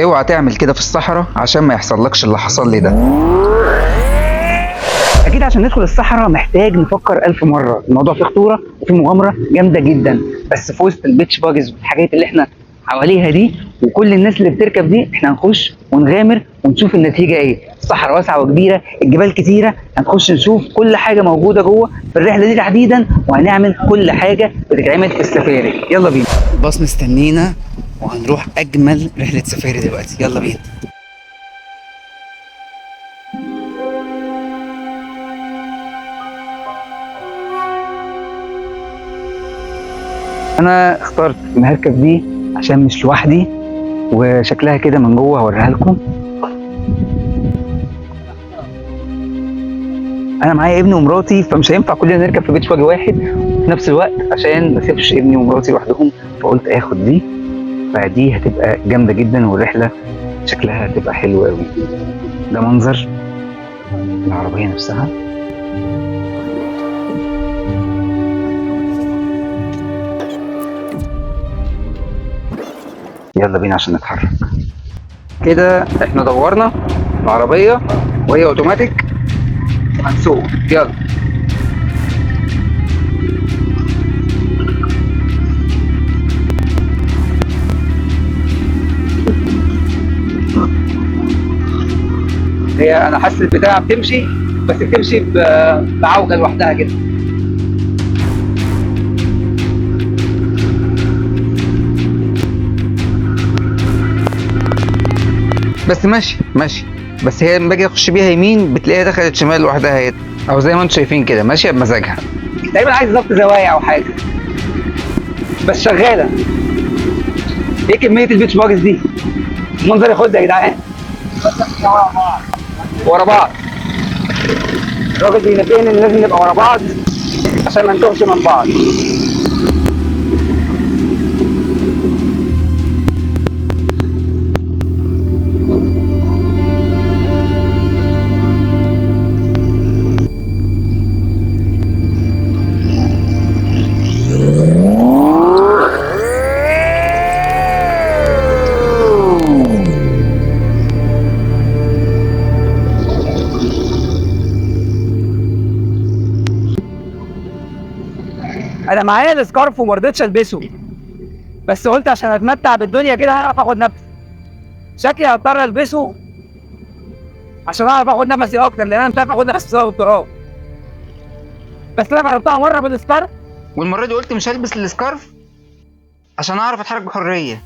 اوعى تعمل كده في الصحراء عشان ما يحصلكش اللي حصل لي ده. اكيد عشان ندخل الصحراء محتاج نفكر الف مره، الموضوع فيه خطوره وفيه مغامره جامده جدا، بس في وسط البيتش باجز والحاجات اللي احنا حواليها دي وكل الناس اللي بتركب دي احنا هنخش ونغامر ونشوف النتيجه ايه. الصحراء واسعه وكبيره، الجبال كتيره، هنخش نشوف كل حاجه موجوده جوه في الرحله دي تحديدا، وهنعمل كل حاجه بتتعمل في السفاري. يلا بينا. الباص مستنينا وهنروح اجمل رحله سفاري دلوقتي، يلا بينا. انا اخترت ان هركب دي عشان مش لوحدي، وشكلها كده من جوه هوريها لكم. انا معايا ابني ومراتي، فمش هينفع كلنا نركب في بيتش باجي واحد وفي نفس الوقت عشان ما اسيبش ابني ومراتي لوحدهم، فقلت اخد دي. فدي هتبقى جامده جدا والرحله شكلها هتبقى حلو قوي. ده منظر العربيه نفسها. يلا بينا عشان نتحرك. كده احنا دورنا العربيه وهي اوتوماتيك، هنسوق. يلا. هي انا حاسس البتاعه بتمشي، بس بتمشي بعوجه لوحدها كده. بس ماشي ماشي، بس هي لما باجي اخش بيها يمين بتلاقيها دخلت شمال لوحدها هي، او زي ما انتم شايفين كده ماشيه بمزاجها. تقريبا عايز ضبط زوايا او حاجه، بس شغاله. ايه كميه البيتش باجز دي؟ المنظر ياخدها يا جدعان. ورا بعض. الراجل بينبهنا ان لازم نبقى ورا بعض عشان ما نتوهش من بعض. انا معايا السكارف وما رضيتش البسه، بس قلت عشان اتمتع بالدنيا كده هعرف اخد نفس. شكلي هضطر البسه عشان اعرف اخد نفسي اكتر، لان انا مش عارف اخد نفسي بسبب التراب. بس انا جربتها مره بالسكارف، والمره دي قلت مش هلبس السكارف عشان اعرف اتحرك بحريه.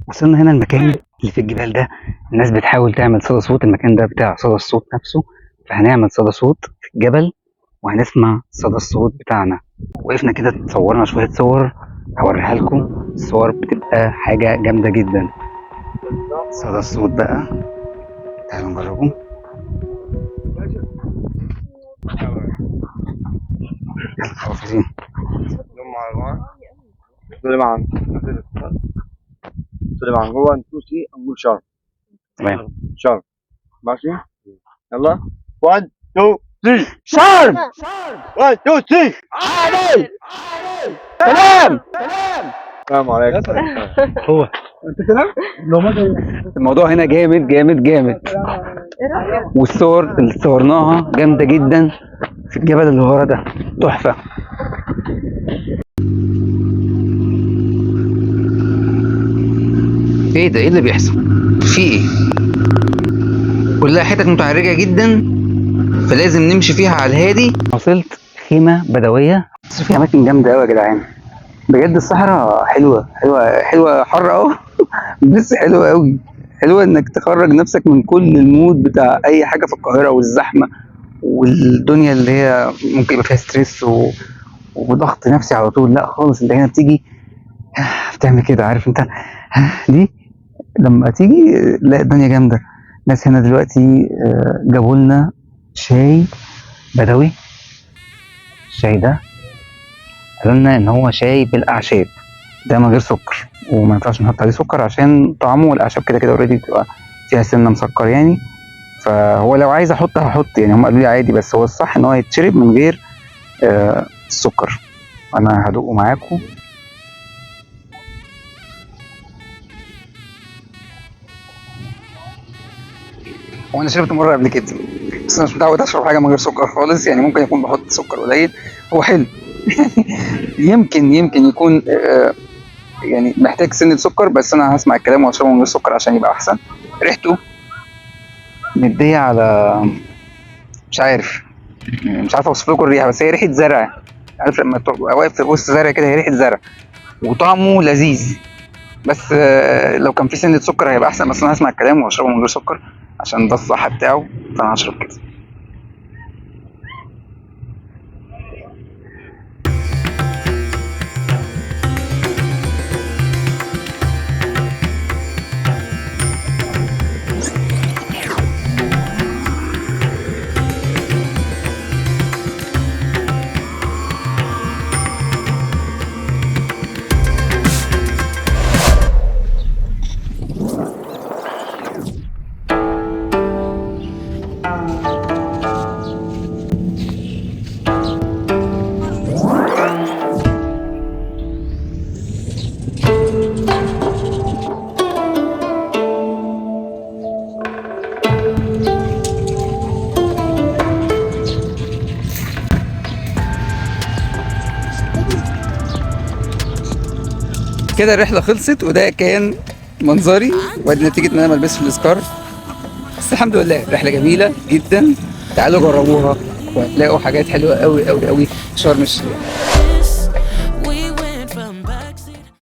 وصلنا هنا المكان اللي في الجبال ده، الناس بتحاول تعمل صدى صوت، المكان ده بتاع صدى الصوت نفسه، فهنعمل صدى صوت في الجبل وهنسمع صدى الصوت بتاعنا. وقفنا كده تصورنا شوية صور هوريها لكم، الصور بتبقى حاجة جامدة جدا. صدى الصوت بقى تعالوا نجربه. يلا حافظين. سليمان هو نتوسي نقول شرم. تمام. شرم ماشي. يلا 1 2 3 شرم. 1 2 3 عادل. سلام. السلام عليكم. هو انت كده الموضوع هنا جامد جامد جامد، والصور اللي صورناها جامده جدا في الجبل اللي ورا ده تحفه. ايه ده؟ ايه اللي بيحصل؟ في ايه؟ كلها حتت متعرجه جدا فلازم نمشي فيها على الهادي. وصلت خيمه بدويه، بس في اماكن جامده قوي يا جدعان، بجد الصحراء حلوه حلوه حلوه، حر اهو بس حلوه قوي، حلوه انك تخرج نفسك من كل المود بتاع اي حاجه في القاهره والزحمه والدنيا اللي هي ممكن يبقى فيها ستريس وضغط نفسي على طول. لا خالص، انت هنا بتيجي بتعمل كده، عارف انت دي لما تيجي لا الدنيا جامده. ناس هنا دلوقتي جابوا لنا شاي بدوي. الشاي ده قالوا لنا ان هو شاي بالاعشاب، ده من غير سكر، وما ينفعش نحط عليه سكر عشان طعمه، والاعشاب كده كده اوريدي بتبقى فيها سنه مسكر يعني. فهو لو عايز احط هحط يعني، هم قالوا لي عادي، بس هو الصح ان هو يتشرب من غير السكر. انا هدوقه معاكم. هو انا شربته مره قبل كده، بس انا مش متعود اشرب حاجه من غير سكر خالص يعني. ممكن يكون بحط سكر قليل. هو حلو يمكن يكون يعني محتاج سنه سكر، بس انا هسمع الكلام واشربه من غير سكر عشان يبقى احسن. ريحته مديه على، مش عارف اوصف لكم الريحه، بس هي ريحه زرع. عارف لما تبقى واقف في وسط زرع كده، هي ريحه زرع وطعمه لذيذ. بس لو كان في سنه سكر هيبقى احسن، بس انا هسمع الكلام واشربه من غير سكر عشان ده الصح بتاعه، فانا هشرب كده. كده الرحله خلصت، وده كان منظري، وادي نتيجه ان انا ملبسش السكارف. بس الحمد لله رحله جميله جدا. تعالوا جربوها وهتلاقوا حاجات حلوه قوي قوي قوي في شرم الشيخ.